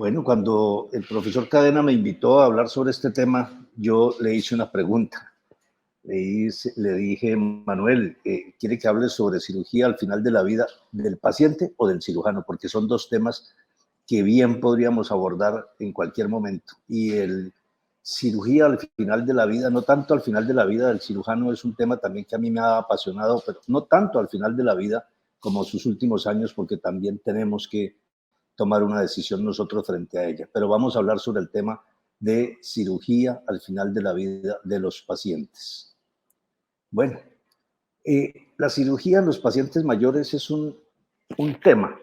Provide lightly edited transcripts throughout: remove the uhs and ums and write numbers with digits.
Bueno, cuando el profesor Cadena me invitó a hablar sobre este tema, yo le hice una pregunta. Le dije, Manuel, ¿quiere que hable sobre cirugía al final de la vida del paciente o del cirujano? Porque son dos temas que bien podríamos abordar en cualquier momento. Y el cirugía al final de la vida, no tanto al final de la vida del cirujano, es un tema también que a mí me ha apasionado, pero no tanto al final de la vida como sus últimos años, porque también tenemos que tomar una decisión nosotros frente a ella. Pero vamos a hablar sobre el tema de cirugía al final de la vida de los pacientes. Bueno, la cirugía en los pacientes mayores es un tema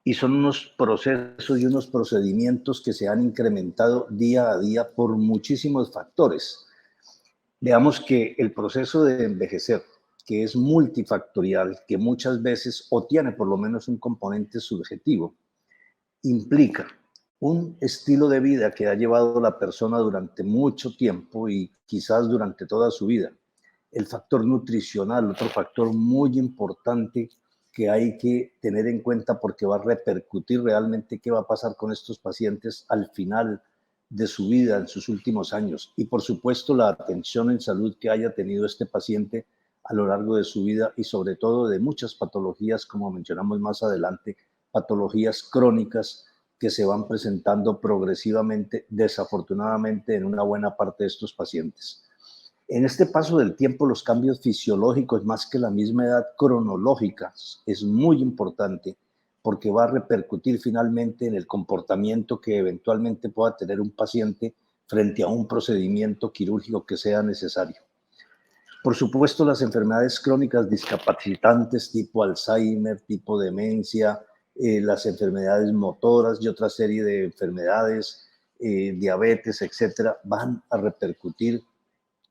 y son unos procesos y unos procedimientos que se han incrementado día a día por muchísimos factores. Veamos que el proceso de envejecer, que es multifactorial, que muchas veces o tiene por lo menos un componente subjetivo, implica un estilo de vida que ha llevado la persona durante mucho tiempo y quizás durante toda su vida. El factor nutricional, otro factor muy importante que hay que tener en cuenta porque va a repercutir realmente qué va a pasar con estos pacientes al final de su vida, en sus últimos años. Y por supuesto la atención en salud que haya tenido este paciente a lo largo de su vida y sobre todo de muchas patologías, como mencionamos más adelante, patologías crónicas que se van presentando progresivamente, desafortunadamente, en una buena parte de estos pacientes. En este paso del tiempo, los cambios fisiológicos, más que la misma edad cronológica, es muy importante porque va a repercutir finalmente en el comportamiento que eventualmente pueda tener un paciente frente a un procedimiento quirúrgico que sea necesario. Por supuesto, las enfermedades crónicas discapacitantes tipo Alzheimer, tipo demencia, las enfermedades motoras y otra serie de enfermedades, diabetes, etcétera, van a repercutir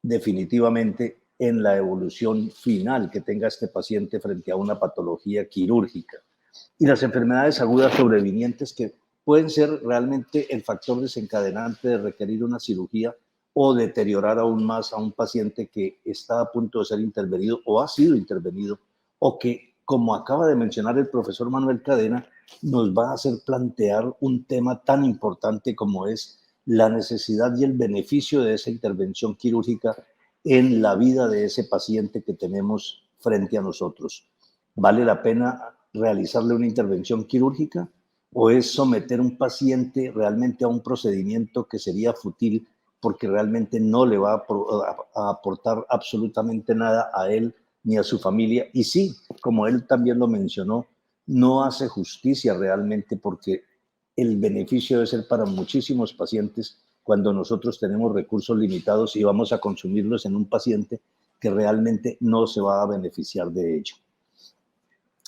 definitivamente en la evolución final que tenga este paciente frente a una patología quirúrgica. Y las enfermedades agudas sobrevinientes que pueden ser realmente el factor desencadenante de requerir una cirugía o deteriorar aún más a un paciente que está a punto de ser intervenido o ha sido intervenido o que, como acaba de mencionar el profesor Manuel Cadena, nos va a hacer plantear un tema tan importante como es la necesidad y el beneficio de esa intervención quirúrgica en la vida de ese paciente que tenemos frente a nosotros. ¿Vale la pena realizarle una intervención quirúrgica o es someter a un paciente realmente a un procedimiento que sería fútil porque realmente no le va a aportar absolutamente nada a él ni a su familia? Y sí, como él también lo mencionó, no hace justicia realmente porque el beneficio debe ser para muchísimos pacientes cuando nosotros tenemos recursos limitados y vamos a consumirlos en un paciente que realmente no se va a beneficiar de ello.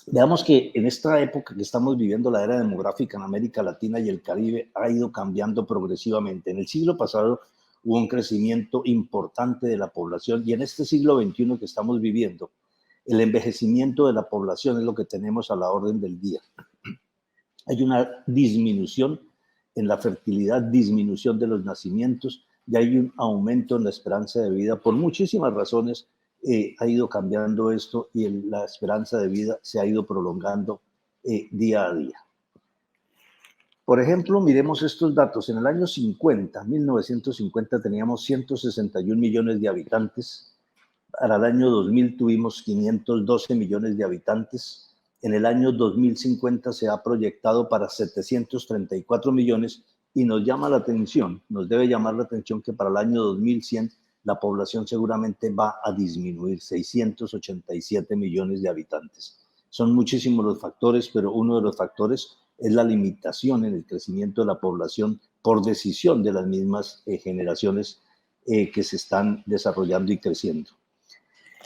Veamos que en esta época que estamos viviendo, la era demográfica en América Latina y el Caribe ha ido cambiando progresivamente. En el siglo pasado hubo un crecimiento importante de la población y en este siglo XXI que estamos viviendo, el envejecimiento de la población es lo que tenemos a la orden del día. Hay una disminución en la fertilidad, disminución de los nacimientos y hay un aumento en la esperanza de vida por muchísimas razones. Ha ido cambiando esto y la esperanza de vida se ha ido prolongando día a día. Por ejemplo, miremos estos datos. En el año 50, 1950, teníamos 161 millones de habitantes. Para el año 2000 tuvimos 512 millones de habitantes. En el año 2050 se ha proyectado para 734 millones y nos llama la atención, nos debe llamar la atención que para el año 2100 la población seguramente va a disminuir, 687 millones de habitantes. Son muchísimos los factores, pero uno de los factores es la limitación en el crecimiento de la población por decisión de las mismas generaciones que se están desarrollando y creciendo.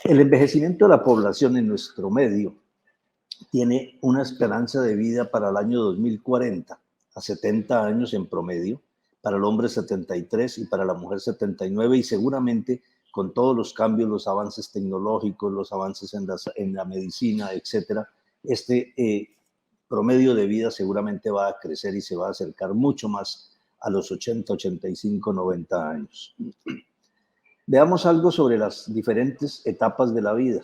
El envejecimiento de la población en nuestro medio tiene una esperanza de vida para el año 2040 a 70 años en promedio, para el hombre 73 y para la mujer 79, y seguramente con todos los cambios, los avances tecnológicos, los avances en la medicina, etcétera, este promedio de vida seguramente va a crecer y se va a acercar mucho más a los 80, 85, 90 años. Veamos algo sobre las diferentes etapas de la vida.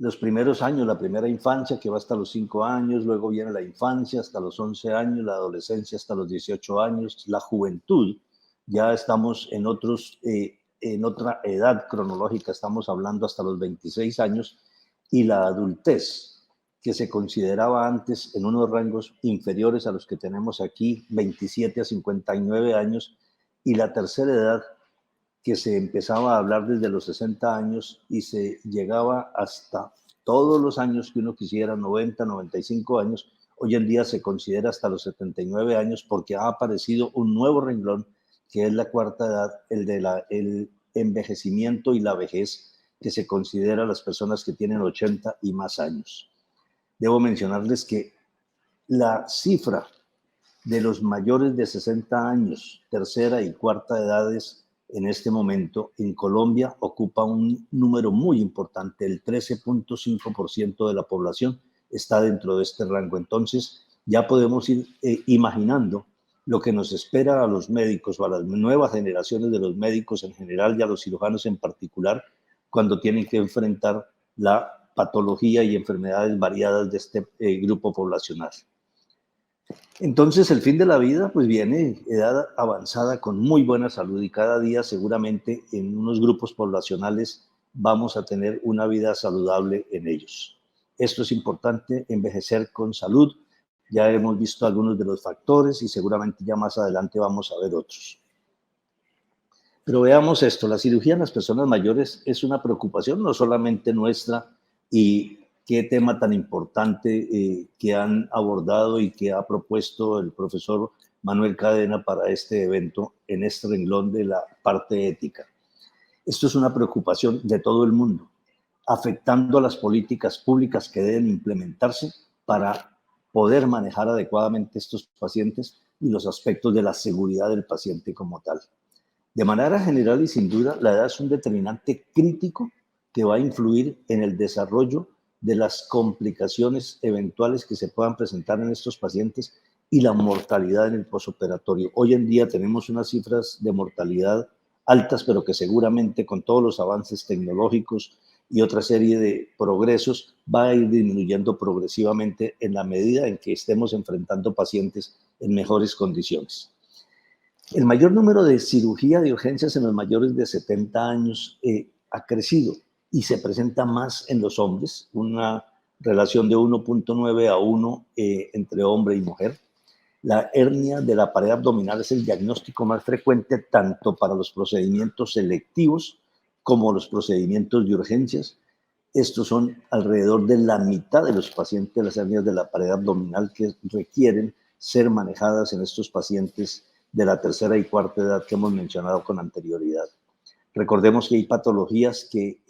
los primeros años, la primera infancia que va hasta los 5 años, luego viene la infancia hasta los 11 años, la adolescencia hasta los 18 años, la juventud, ya estamos en otra edad cronológica, estamos hablando hasta los 26 años, y la adultez, que se consideraba antes en unos rangos inferiores a los que tenemos aquí, 27 a 59 años, y la tercera edad, que se empezaba a hablar desde los 60 años y se llegaba hasta todos los años que uno quisiera, 90, 95 años. Hoy en día se considera hasta los 79 años porque ha aparecido un nuevo renglón, que es la cuarta edad, el envejecimiento y la vejez, que se considera las personas que tienen 80 y más años. Debo mencionarles que la cifra de los mayores de 60 años, tercera y cuarta edades, en este momento en Colombia ocupa un número muy importante, el 13.5% de la población está dentro de este rango. Entonces ya podemos ir imaginando lo que nos espera a los médicos o a las nuevas generaciones de los médicos en general y a los cirujanos en particular cuando tienen que enfrentar la patología y enfermedades variadas de este grupo poblacional. Entonces el fin de la vida pues viene edad avanzada con muy buena salud y cada día seguramente en unos grupos poblacionales vamos a tener una vida saludable en ellos. Esto es importante, envejecer con salud. Ya hemos visto algunos de los factores y seguramente ya más adelante vamos a ver otros. Pero veamos esto, la cirugía en las personas mayores es una preocupación no solamente nuestra, y qué tema tan importante que han abordado y que ha propuesto el profesor Manuel Cadena para este evento en este renglón de la parte ética. Esto es una preocupación de todo el mundo, afectando a las políticas públicas que deben implementarse para poder manejar adecuadamente estos pacientes y los aspectos de la seguridad del paciente como tal. De manera general y sin duda, la edad es un determinante crítico que va a influir en el desarrollo de las complicaciones eventuales que se puedan presentar en estos pacientes y la mortalidad en el posoperatorio. Hoy en día tenemos unas cifras de mortalidad altas, pero que seguramente con todos los avances tecnológicos y otra serie de progresos va a ir disminuyendo progresivamente en la medida en que estemos enfrentando pacientes en mejores condiciones. El mayor número de cirugía de urgencias en los mayores de 70 años ha crecido y se presenta más en los hombres, una relación de 1.9 a 1 entre hombre y mujer. La hernia de la pared abdominal es el diagnóstico más frecuente tanto para los procedimientos selectivos como los procedimientos de urgencias. Estos son alrededor de la mitad de los pacientes de las hernias de la pared abdominal que requieren ser manejadas en estos pacientes de la tercera y cuarta edad que hemos mencionado con anterioridad. Recordemos que hay patologías que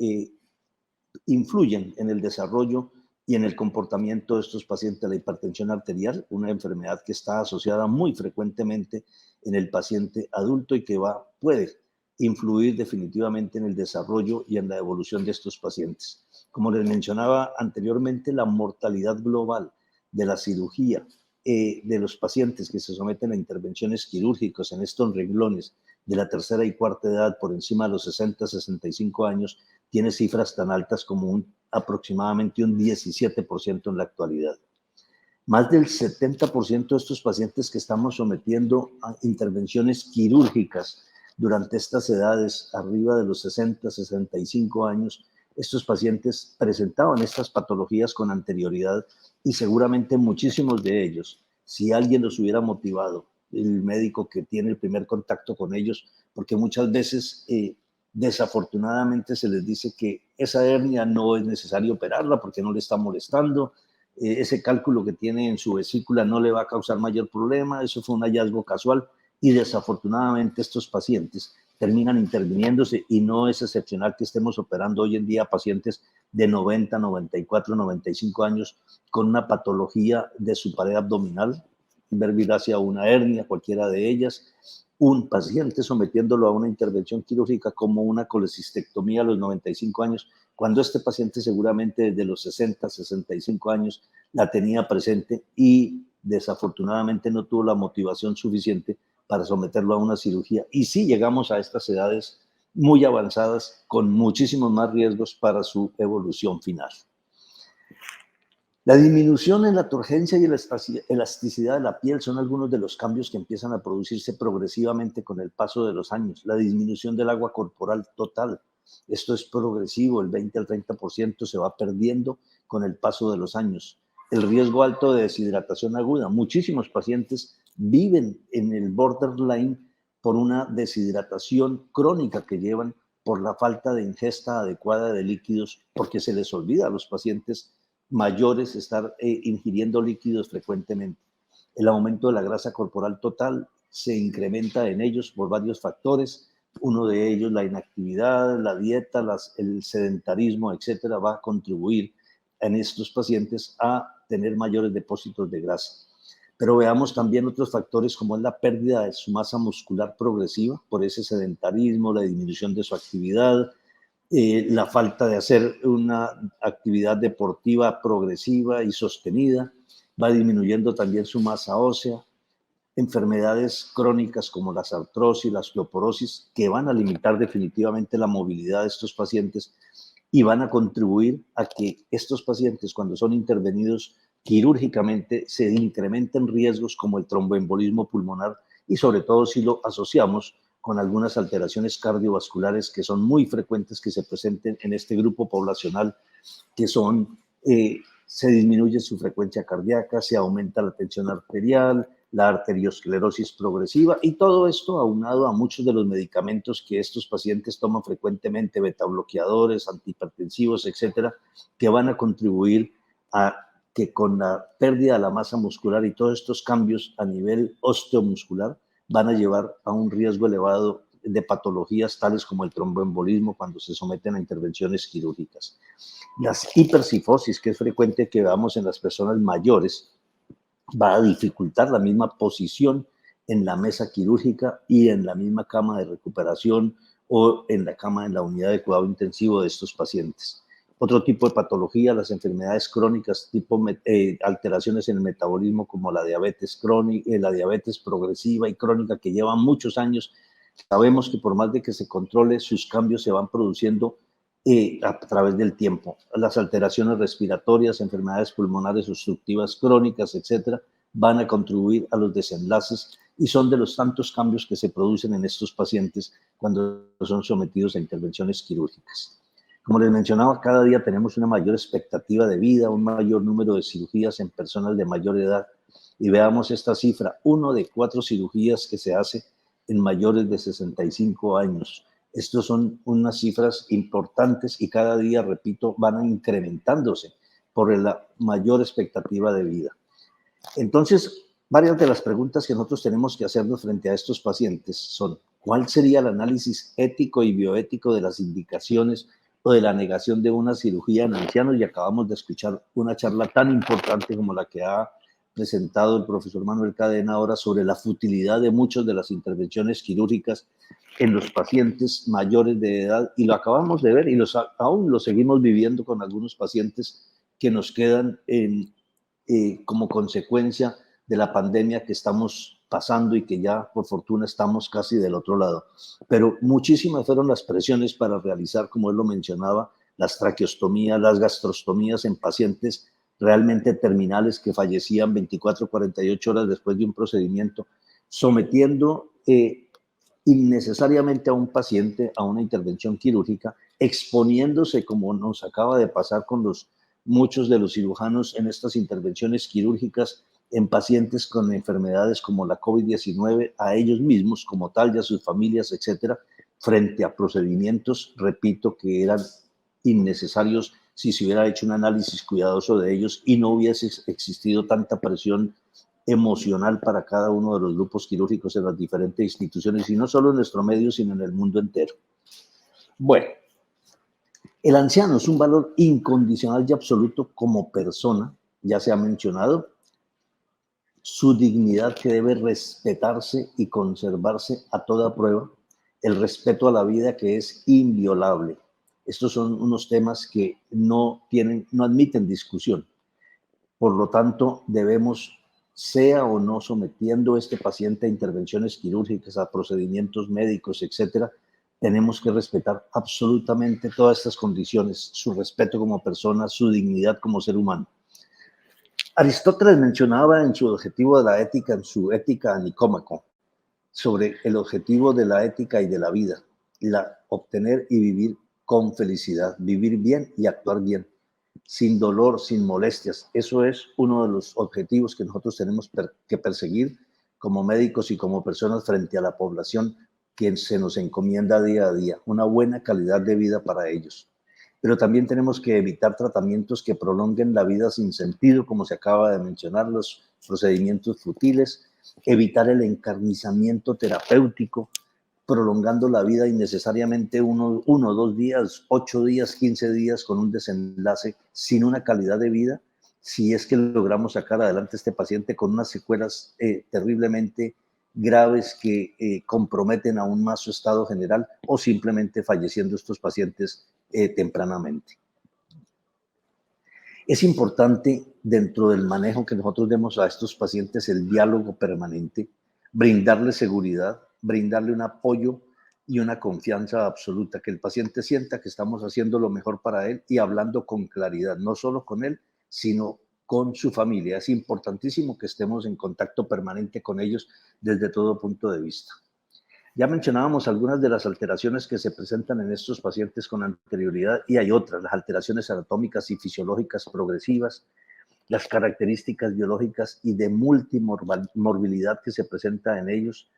influyen en el desarrollo y en el comportamiento de estos pacientes. La hipertensión arterial, una enfermedad que está asociada muy frecuentemente en el paciente adulto y que puede influir definitivamente en el desarrollo y en la evolución de estos pacientes. Como les mencionaba anteriormente, la mortalidad global de la cirugía de los pacientes que se someten a intervenciones quirúrgicas en estos renglones de la tercera y cuarta edad por encima de los 60, 65 años, tiene cifras tan altas como aproximadamente un 17% en la actualidad. Más del 70% de estos pacientes que estamos sometiendo a intervenciones quirúrgicas durante estas edades, arriba de los 60, 65 años, estos pacientes presentaban estas patologías con anterioridad y seguramente muchísimos de ellos, si alguien los hubiera motivado, el médico que tiene el primer contacto con ellos, porque muchas veces desafortunadamente se les dice que esa hernia no es necesario operarla porque no le está molestando, ese cálculo que tiene en su vesícula no le va a causar mayor problema, eso fue un hallazgo casual y desafortunadamente estos pacientes terminan interviniéndose y no es excepcional que estemos operando hoy en día pacientes de 90, 94, 95 años con una patología de su pared abdominal, verbigracia o una hernia, cualquiera de ellas, un paciente sometiéndolo a una intervención quirúrgica como una colecistectomía a los 95 años, cuando este paciente seguramente desde los 60, 65 años la tenía presente y desafortunadamente no tuvo la motivación suficiente para someterlo a una cirugía. Y sí llegamos a estas edades muy avanzadas con muchísimos más riesgos para su evolución final. La disminución en la turgencia y la elasticidad de la piel son algunos de los cambios que empiezan a producirse progresivamente con el paso de los años. La disminución del agua corporal total. Esto es progresivo, el 20 al 30% se va perdiendo con el paso de los años. El riesgo alto de deshidratación aguda. Muchísimos pacientes viven en el borderline por una deshidratación crónica que llevan por la falta de ingesta adecuada de líquidos, porque se les olvida a los pacientes mayores estar ingiriendo líquidos frecuentemente. El aumento de la grasa corporal total se incrementa en ellos por varios factores. Uno de ellos, la inactividad, la dieta, el sedentarismo, etcétera, va a contribuir en estos pacientes a tener mayores depósitos de grasa. Pero veamos también otros factores como es la pérdida de su masa muscular progresiva por ese sedentarismo, la disminución de su actividad, la falta de hacer una actividad deportiva progresiva y sostenida, va disminuyendo también su masa ósea, enfermedades crónicas como la artrosis, la osteoporosis, que van a limitar definitivamente la movilidad de estos pacientes y van a contribuir a que estos pacientes, cuando son intervenidos quirúrgicamente, se incrementen riesgos como el tromboembolismo pulmonar y sobre todo si lo asociamos con algunas alteraciones cardiovasculares que son muy frecuentes que se presenten en este grupo poblacional, que son, se disminuye su frecuencia cardíaca, se aumenta la tensión arterial, la arteriosclerosis progresiva y todo esto aunado a muchos de los medicamentos que estos pacientes toman frecuentemente, betabloqueadores, antihipertensivos, etcétera, que van a contribuir a que con la pérdida de la masa muscular y todos estos cambios a nivel osteomuscular van a llevar a un riesgo elevado de patologías tales como el tromboembolismo cuando se someten a intervenciones quirúrgicas. Las hipercifosis, que es frecuente que veamos en las personas mayores, va a dificultar la misma posición en la mesa quirúrgica y en la misma cama de recuperación o en la cama en la unidad de cuidado intensivo de estos pacientes. Otro tipo de patología, las enfermedades crónicas, tipo alteraciones en el metabolismo como la diabetes crónica, la diabetes progresiva y crónica que llevan muchos años. Sabemos que por más de que se controle, sus cambios se van produciendo a través del tiempo. Las alteraciones respiratorias, enfermedades pulmonares obstructivas crónicas, etcétera, van a contribuir a los desenlaces y son de los tantos cambios que se producen en estos pacientes cuando son sometidos a intervenciones quirúrgicas. Como les mencionaba, cada día tenemos una mayor expectativa de vida, un mayor número de cirugías en personas de mayor edad. Y veamos esta cifra, 1 de 4 cirugías que se hace en mayores de 65 años. Estos son unas cifras importantes y cada día, repito, van incrementándose por la mayor expectativa de vida. Entonces, varias de las preguntas que nosotros tenemos que hacernos frente a estos pacientes son: ¿cuál sería el análisis ético y bioético de las indicaciones o de la negación de una cirugía en ancianos? Y acabamos de escuchar una charla tan importante como la que ha presentado el profesor Manuel Cadena ahora sobre la futilidad de muchas de las intervenciones quirúrgicas en los pacientes mayores de edad, y lo acabamos de ver y aún lo seguimos viviendo con algunos pacientes que nos quedan como consecuencia de la pandemia que estamos pasando y que ya por fortuna estamos casi del otro lado. Pero muchísimas fueron las presiones para realizar, como él lo mencionaba, las traqueostomías, las gastrostomías en pacientes realmente terminales que fallecían 24, 48 horas después de un procedimiento, sometiendo innecesariamente a un paciente a una intervención quirúrgica, exponiéndose, como nos acaba de pasar con muchos de los cirujanos en estas intervenciones quirúrgicas en pacientes con enfermedades como la COVID-19, a ellos mismos como tal y a sus familias, etcétera, frente a procedimientos, repito, que eran innecesarios si se hubiera hecho un análisis cuidadoso de ellos y no hubiese existido tanta presión emocional para cada uno de los grupos quirúrgicos en las diferentes instituciones, y no solo en nuestro medio, sino en el mundo entero. Bueno, el anciano es un valor incondicional y absoluto como persona, ya se ha mencionado, su dignidad que debe respetarse y conservarse a toda prueba, el respeto a la vida que es inviolable. Estos son unos temas que no admiten discusión. Por lo tanto, debemos, sea o no sometiendo a este paciente a intervenciones quirúrgicas, a procedimientos médicos, etcétera, tenemos que respetar absolutamente todas estas condiciones, su respeto como persona, su dignidad como ser humano. Aristóteles mencionaba en su objetivo de la ética, en su Ética a Nicómaco, sobre el objetivo de la ética y de la vida, obtener y vivir con felicidad, vivir bien y actuar bien, sin dolor, sin molestias. Eso es uno de los objetivos que nosotros tenemos que perseguir como médicos y como personas frente a la población que se nos encomienda día a día, una buena calidad de vida para ellos. Pero también tenemos que evitar tratamientos que prolonguen la vida sin sentido, como se acaba de mencionar, los procedimientos futiles, evitar el encarnizamiento terapéutico, prolongando la vida innecesariamente uno, 2 días, 8 días, 15 días con un desenlace sin una calidad de vida, si es que logramos sacar adelante a este paciente con unas secuelas terriblemente graves que comprometen aún más su estado general o simplemente falleciendo estos pacientes tempranamente. Es importante dentro del manejo que nosotros demos a estos pacientes el diálogo permanente, brindarle seguridad, brindarle un apoyo y una confianza absoluta, que el paciente sienta que estamos haciendo lo mejor para él y hablando con claridad, no solo con él, sino con su familia. Es importantísimo que estemos en contacto permanente con ellos desde todo punto de vista. Ya mencionábamos algunas de las alteraciones que se presentan en estos pacientes con anterioridad y hay otras, las alteraciones anatómicas y fisiológicas progresivas, las características biológicas y de multimorbilidad que se presenta en ellos.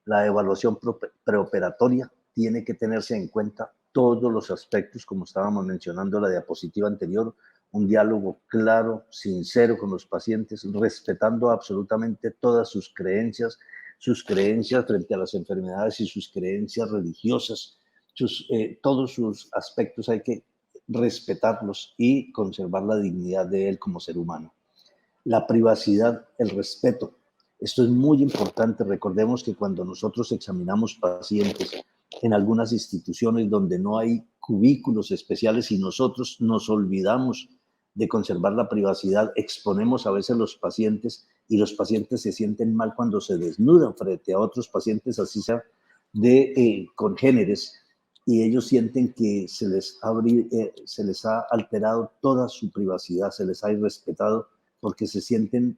La evaluación preoperatoria tiene que tenerse en cuenta todos los aspectos, como estábamos mencionando en la diapositiva anterior, un diálogo claro, sincero con los pacientes, respetando absolutamente todas sus creencias frente a las enfermedades y sus creencias religiosas, todos sus aspectos hay que respetarlos y conservar la dignidad de él como ser humano. La privacidad, el respeto. Esto es muy importante. Recordemos que cuando nosotros examinamos pacientes en algunas instituciones donde no hay cubículos especiales y nosotros nos olvidamos de conservar la privacidad, exponemos a veces los pacientes y los pacientes se sienten mal cuando se desnudan frente a otros pacientes, así sea de congéneres, y ellos sienten que se les ha alterado toda su privacidad, se les ha irrespetado porque se sienten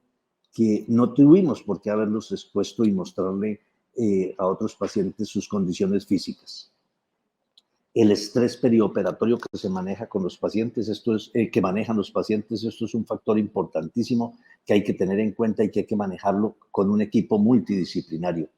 que no tuvimos por qué haberlos expuesto y mostrarle a otros pacientes sus condiciones físicas. El estrés perioperatorio que se maneja con los pacientes, que manejan los pacientes, esto es un factor importantísimo que hay que tener en cuenta y que hay que manejarlo con un equipo multidisciplinario.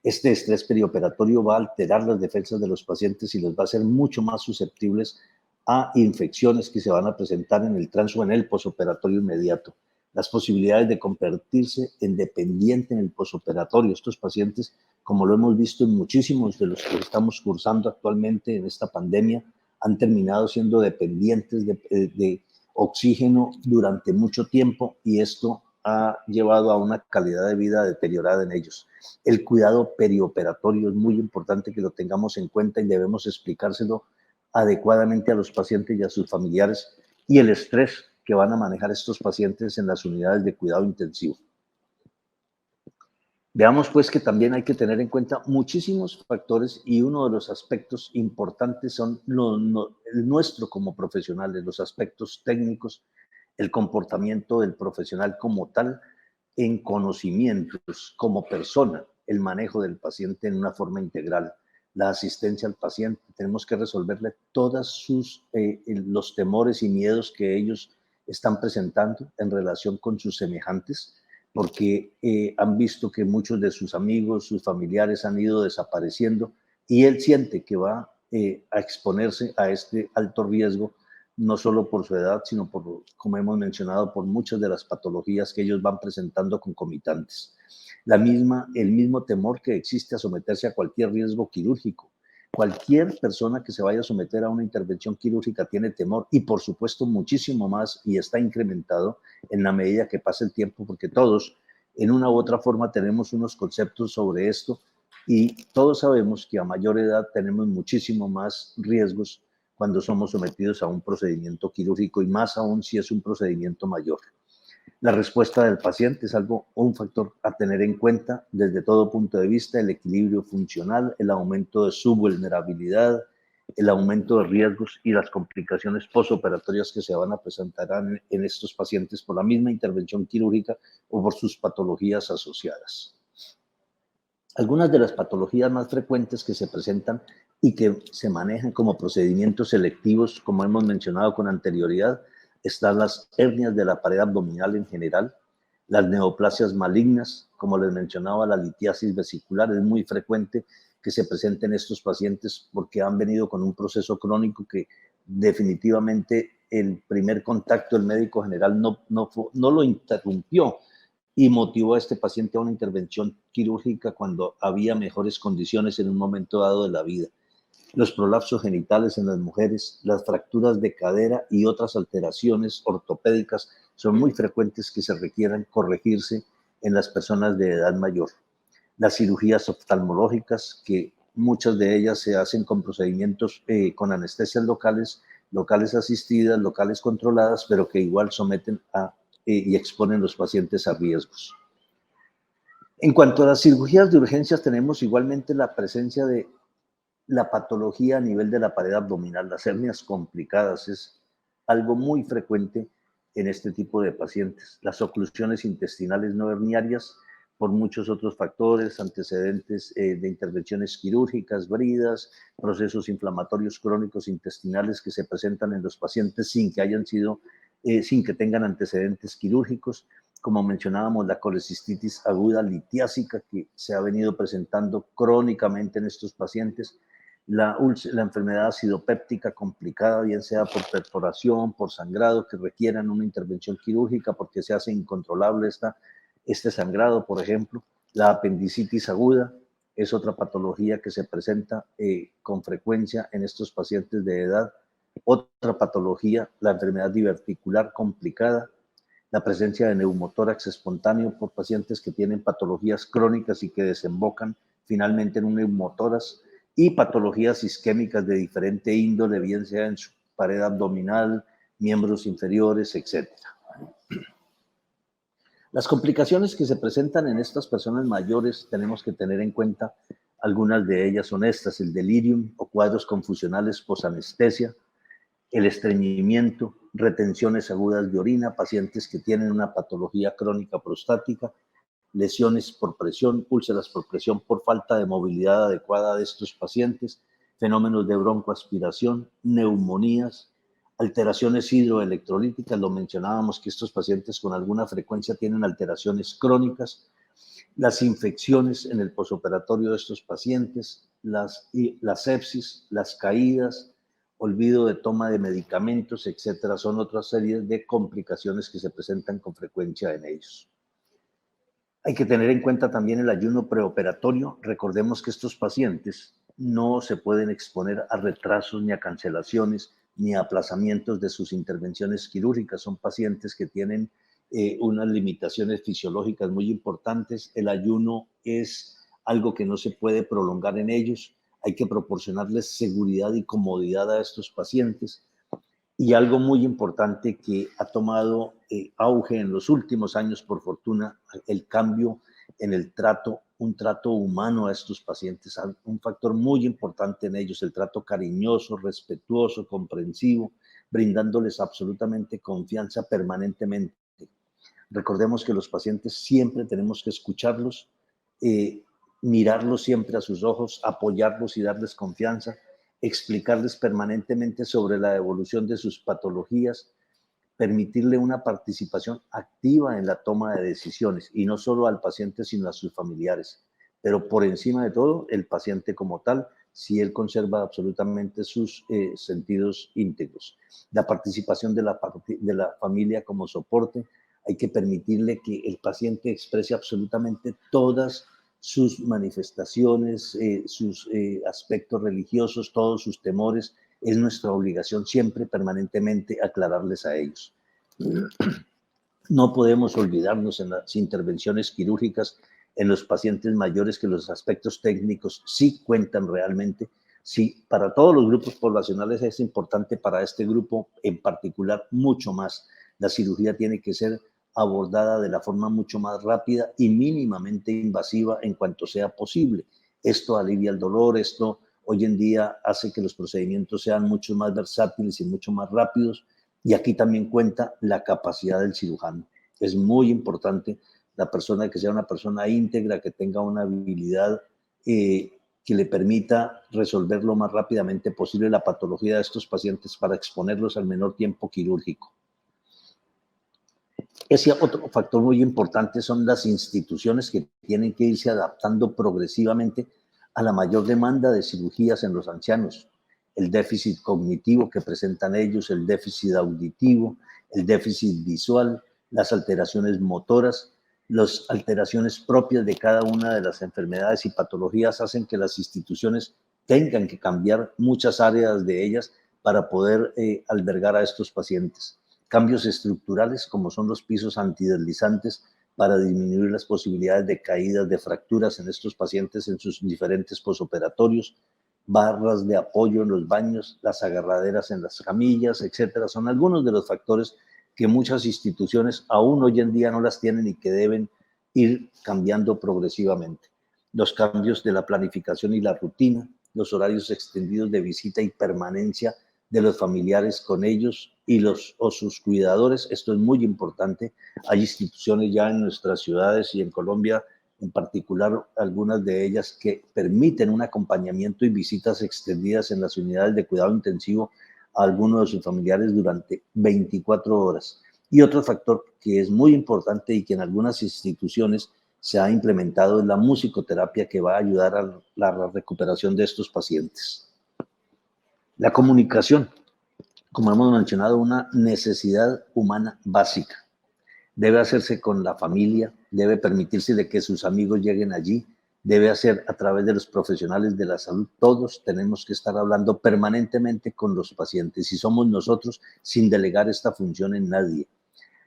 Este estrés perioperatorio va a alterar las defensas de los pacientes y los va a hacer mucho más susceptibles a infecciones que se van a presentar en el trans o en el posoperatorio inmediato. Las posibilidades de convertirse en dependiente en el posoperatorio. Estos pacientes, como lo hemos visto en muchísimos de los que estamos cursando actualmente en esta pandemia, han terminado siendo dependientes de oxígeno durante mucho tiempo y esto ha llevado a una calidad de vida deteriorada en ellos. El cuidado perioperatorio es muy importante que lo tengamos en cuenta y debemos explicárselo adecuadamente a los pacientes y a sus familiares, y el estrés que van a manejar estos pacientes en las unidades de cuidado intensivo. Veamos pues que también hay que tener en cuenta muchísimos factores y uno de los aspectos importantes son el nuestro como profesionales, los aspectos técnicos, el comportamiento del profesional como tal, en conocimientos como persona, el manejo del paciente en una forma integral, la asistencia al paciente. Tenemos que resolverle todos los temores y miedos que ellos están presentando en relación con sus semejantes, porque han visto que muchos de sus amigos, sus familiares han ido desapareciendo y él siente que va a exponerse a este alto riesgo, no solo por su edad, sino por, como hemos mencionado, por muchas de las patologías que ellos van presentando concomitantes. El mismo temor que existe a someterse a cualquier riesgo quirúrgico. Cualquier persona que se vaya a someter a una intervención quirúrgica tiene temor y por supuesto muchísimo más, y está incrementado en la medida que pasa el tiempo, porque todos en una u otra forma tenemos unos conceptos sobre esto y todos sabemos que a mayor edad tenemos muchísimo más riesgos cuando somos sometidos a un procedimiento quirúrgico y más aún si es un procedimiento mayor. La respuesta del paciente es un factor a tener en cuenta desde todo punto de vista: el equilibrio funcional, el aumento de su vulnerabilidad, el aumento de riesgos y las complicaciones postoperatorias que se van a presentar en estos pacientes por la misma intervención quirúrgica o por sus patologías asociadas. Algunas de las patologías más frecuentes que se presentan y que se manejan como procedimientos selectivos, como hemos mencionado con anterioridad, están las hernias de la pared abdominal en general, las neoplasias malignas, como les mencionaba, la litiasis vesicular es muy frecuente que se presente en estos pacientes porque han venido con un proceso crónico que definitivamente el primer contacto del médico general no lo interrumpió y motivó a este paciente a una intervención quirúrgica cuando había mejores condiciones en un momento dado de la vida. Los prolapsos genitales en las mujeres, las fracturas de cadera y otras alteraciones ortopédicas son muy frecuentes que se requieran corregirse en las personas de edad mayor. Las cirugías oftalmológicas, que muchas de ellas se hacen con procedimientos con anestesias locales, locales asistidas, locales controladas, pero que igual someten y exponen a los pacientes a riesgos. En cuanto a las cirugías de urgencias, tenemos igualmente la presencia de la patología a nivel de la pared abdominal. Las hernias complicadas es algo muy frecuente en este tipo de pacientes. Las oclusiones intestinales no herniarias, por muchos otros factores, antecedentes de intervenciones quirúrgicas, bridas, procesos inflamatorios crónicos intestinales que se presentan en los pacientes sin que tengan antecedentes quirúrgicos. Como mencionábamos, la colecistitis aguda litiásica que se ha venido presentando crónicamente en estos pacientes, la enfermedad acidopéptica complicada, bien sea por perforación, por sangrado, que requieran una intervención quirúrgica porque se hace incontrolable este sangrado, por ejemplo. La apendicitis aguda es otra patología que se presenta con frecuencia en estos pacientes de edad. Otra patología, la enfermedad diverticular complicada, la presencia de neumotórax espontáneo por pacientes que tienen patologías crónicas y que desembocan finalmente en un neumotórax, y patologías isquémicas de diferente índole, bien sea en su pared abdominal, miembros inferiores, etc. Las complicaciones que se presentan en estas personas mayores, tenemos que tener en cuenta, algunas de ellas son estas: el delirium o cuadros confusionales posanestesia, el estreñimiento, retenciones agudas de orina, pacientes que tienen una patología crónica prostática, lesiones por presión, úlceras por presión por falta de movilidad adecuada de estos pacientes, fenómenos de broncoaspiración, neumonías, alteraciones hidroelectrolíticas. Lo mencionábamos que estos pacientes con alguna frecuencia tienen alteraciones crónicas, las infecciones en el posoperatorio de estos pacientes, la sepsis, las caídas, olvido de toma de medicamentos, etcétera, son otra serie de complicaciones que se presentan con frecuencia en ellos. Hay que tener en cuenta también el ayuno preoperatorio. Recordemos que estos pacientes no se pueden exponer a retrasos, ni a cancelaciones, ni a aplazamientos de sus intervenciones quirúrgicas. Son pacientes que tienen unas limitaciones fisiológicas muy importantes. El ayuno es algo que no se puede prolongar en ellos. Hay que proporcionarles seguridad y comodidad a estos pacientes. Y algo muy importante que ha tomado auge en los últimos años, por fortuna, el cambio en el trato, un trato humano a estos pacientes, un factor muy importante en ellos, el trato cariñoso, respetuoso, comprensivo, brindándoles absolutamente confianza permanentemente. Recordemos que los pacientes siempre tenemos que escucharlos, mirarlos siempre a sus ojos, apoyarlos y darles confianza, explicarles permanentemente sobre la evolución de sus patologías, permitirle una participación activa en la toma de decisiones, y no solo al paciente, sino a sus familiares. Pero por encima de todo, el paciente como tal, si él conserva absolutamente sus sentidos íntegros. La participación de la familia como soporte, hay que permitirle que el paciente exprese absolutamente todas sus manifestaciones, sus aspectos religiosos, todos sus temores. Es nuestra obligación siempre, permanentemente, aclararles a ellos. No podemos olvidarnos en las intervenciones quirúrgicas en los pacientes mayores que los aspectos técnicos sí cuentan realmente. Sí, para todos los grupos poblacionales es importante, para este grupo en particular mucho más. La cirugía tiene que ser abordada de la forma mucho más rápida y mínimamente invasiva en cuanto sea posible. Esto alivia el dolor, esto hoy en día hace que los procedimientos sean mucho más versátiles y mucho más rápidos, y aquí también cuenta la capacidad del cirujano. Es muy importante la persona que sea una persona íntegra, que tenga una habilidad que le permita resolver lo más rápidamente posible la patología de estos pacientes para exponerlos al menor tiempo quirúrgico. Ese otro factor muy importante son las instituciones que tienen que irse adaptando progresivamente a la mayor demanda de cirugías en los ancianos. El déficit cognitivo que presentan ellos, el déficit auditivo, el déficit visual, las alteraciones motoras, las alteraciones propias de cada una de las enfermedades y patologías hacen que las instituciones tengan que cambiar muchas áreas de ellas para poder albergar a estos pacientes. Cambios estructurales como son los pisos antideslizantes para disminuir las posibilidades de caídas, de fracturas en estos pacientes en sus diferentes posoperatorios, barras de apoyo en los baños, las agarraderas en las camillas, etcétera. Son algunos de los factores que muchas instituciones aún hoy en día no las tienen y que deben ir cambiando progresivamente. Los cambios de la planificación y la rutina, los horarios extendidos de visita y permanencia de los familiares con ellos y sus cuidadores. Esto es muy importante. Hay instituciones ya en nuestras ciudades y en Colombia, en particular algunas de ellas, que permiten un acompañamiento y visitas extendidas en las unidades de cuidado intensivo a algunos de sus familiares durante 24 horas. Y otro factor que es muy importante y que en algunas instituciones se ha implementado es la musicoterapia, que va a ayudar a la recuperación de estos pacientes. La comunicación, como hemos mencionado, una necesidad humana básica. Debe hacerse con la familia, debe permitirse de que sus amigos lleguen allí, debe hacer a través de los profesionales de la salud. Todos tenemos que estar hablando permanentemente con los pacientes y somos nosotros sin delegar esta función en nadie.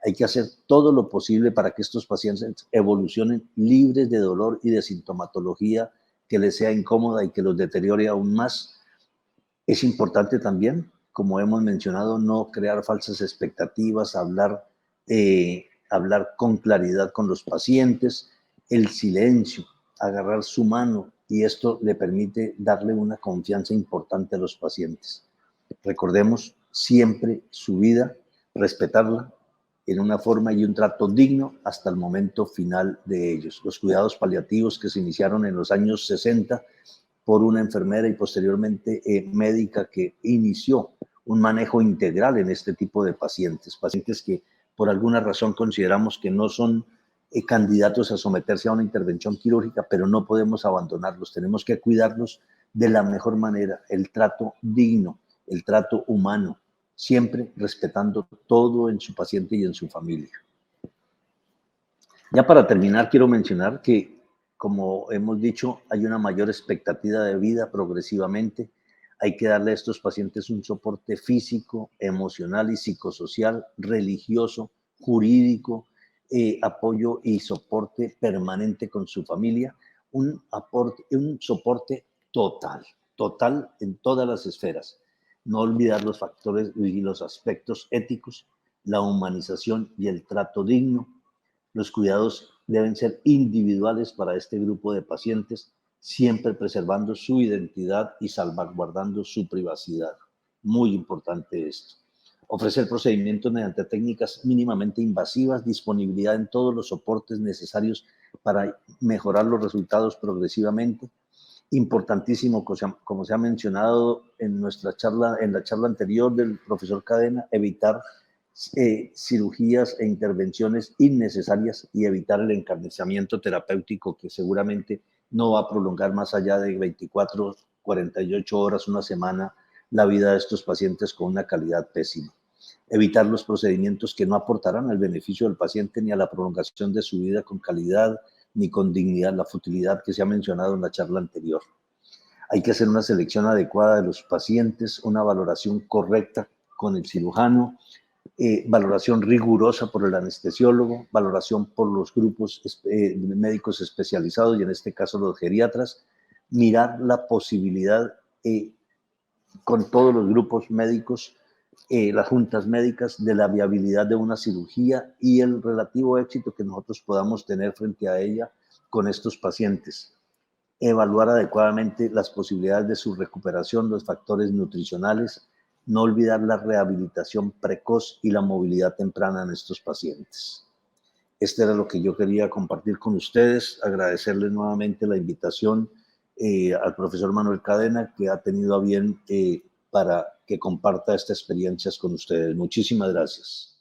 Hay que hacer todo lo posible para que estos pacientes evolucionen libres de dolor y de sintomatología que les sea incómoda y que los deteriore aún más. Es importante también, como hemos mencionado, no crear falsas expectativas, hablar con claridad con los pacientes, el silencio, agarrar su mano, y esto le permite darle una confianza importante a los pacientes. Recordemos siempre su vida, respetarla en una forma y un trato digno hasta el momento final de ellos. Los cuidados paliativos que se iniciaron en los años 60 por una enfermera y posteriormente médica que inició un manejo integral en este tipo de pacientes, pacientes que por alguna razón consideramos que no son candidatos a someterse a una intervención quirúrgica, pero no podemos abandonarlos, tenemos que cuidarlos de la mejor manera, el trato digno, el trato humano, siempre respetando todo en su paciente y en su familia. Ya para terminar, quiero mencionar que, como hemos dicho, hay una mayor expectativa de vida progresivamente. Hay que darle a estos pacientes un soporte físico, emocional y psicosocial, religioso, jurídico, apoyo y soporte permanente con su familia, un soporte total en todas las esferas. No olvidar los factores y los aspectos éticos, la humanización y el trato digno. Los cuidados deben ser individuales para este grupo de pacientes, siempre preservando su identidad y salvaguardando su privacidad. Muy importante esto. Ofrecer procedimientos mediante técnicas mínimamente invasivas, disponibilidad en todos los soportes necesarios para mejorar los resultados progresivamente. Importantísimo, como se ha mencionado en nuestra charla, en la charla anterior del profesor Cadena, evitar cirugías e intervenciones innecesarias y evitar el encarnizamiento terapéutico, que seguramente no va a prolongar más allá de 24, 48 horas, una semana, la vida de estos pacientes con una calidad pésima. Evitar los procedimientos que no aportarán al beneficio del paciente ni a la prolongación de su vida con calidad ni con dignidad, la futilidad que se ha mencionado en la charla anterior. Hay que hacer una selección adecuada de los pacientes, una valoración correcta con el cirujano, valoración rigurosa por el anestesiólogo, valoración por los grupos médicos especializados y en este caso los geriatras, mirar la posibilidad con todos los grupos médicos las juntas médicas de la viabilidad de una cirugía y el relativo éxito que nosotros podamos tener frente a ella con estos pacientes. Evaluar adecuadamente las posibilidades de su recuperación, los factores nutricionales, no olvidar la rehabilitación precoz y la movilidad temprana en estos pacientes. Este era lo que yo quería compartir con ustedes, agradecerles nuevamente la invitación al profesor Manuel Cadena, que ha tenido a bien para que comparta estas experiencias con ustedes. Muchísimas gracias.